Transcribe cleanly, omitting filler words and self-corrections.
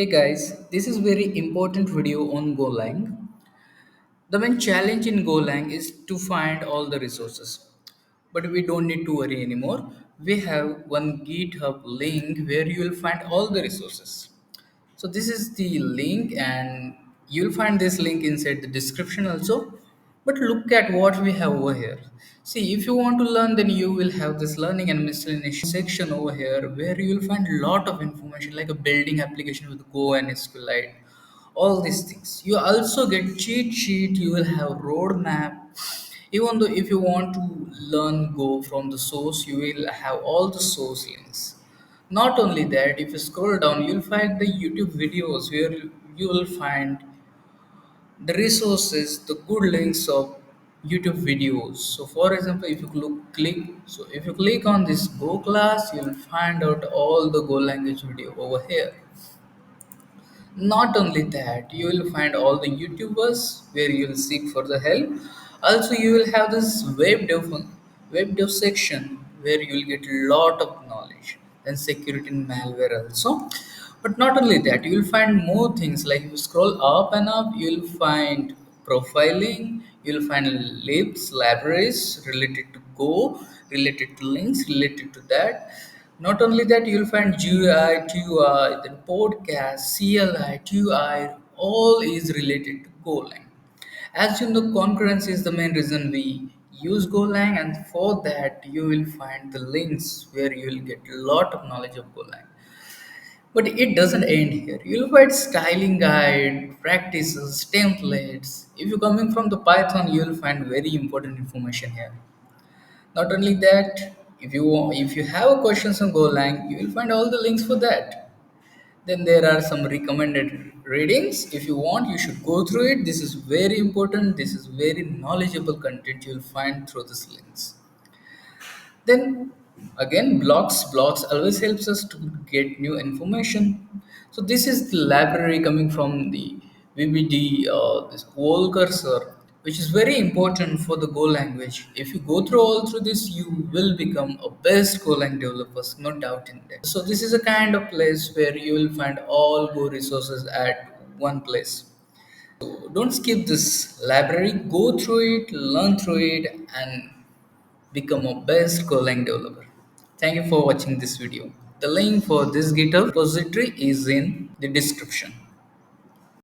Hey guys, this is very important video on Golang. The main challenge in Golang is to find all the resources. But we don't need to worry anymore. We have one GitHub link where you will find all the resources. So this is the link and you'll find this link inside the description also. But look at what we have over here. See, if you want to learn, then you will have this learning and miscellaneous section over here where you will find a lot of information like a building application with Go and SQLite, all these things. You also get cheat sheet, you will have roadmap. Even though if you want to learn Go from the source, you will have all the source links. Not only that, if you scroll down, you'll find the YouTube videos where you will find the resources, the good links of YouTube videos. So, for example, if you if you click on this Go class, you'll find out all the Go language video over here. Not only that, you will find all the YouTubers where you will seek for the help. Also, you will have this web dev section where you will get a lot of knowledge and security and malware also. But not only that, you will find more things like if you scroll up and up, you will find profiling, you will find libs, libraries related to Go, related to links, related to that. Not only that, you'll find GUI, TUI, then podcast, CLI, TUI, all is related to Golang. As you know, concurrency is the main reason we use Golang, and for that, you will find the links where you will get a lot of knowledge of Golang. But it doesn't end here. You'll find styling guide, practices, templates. If you're coming from the Python, you'll find very important information here. Not only that, if you have questions on Golang, you will find all the links for that. Then there are some recommended readings. If you want, you should go through it. This is very important. This is very knowledgeable content you'll find through these links. Then again, blocks always helps us to get new information. So this is the library coming from the VBD, this whole cursor, which is very important for the Go language. If you go through all through this, you will become a best Golang developers, no doubt in that. So this is a kind of place where you will find all Go resources at one place. So don't skip this library. Go through it, learn through it, and become a best Golang developer. Thank you for watching this video. The link for this GitHub repository is in the description.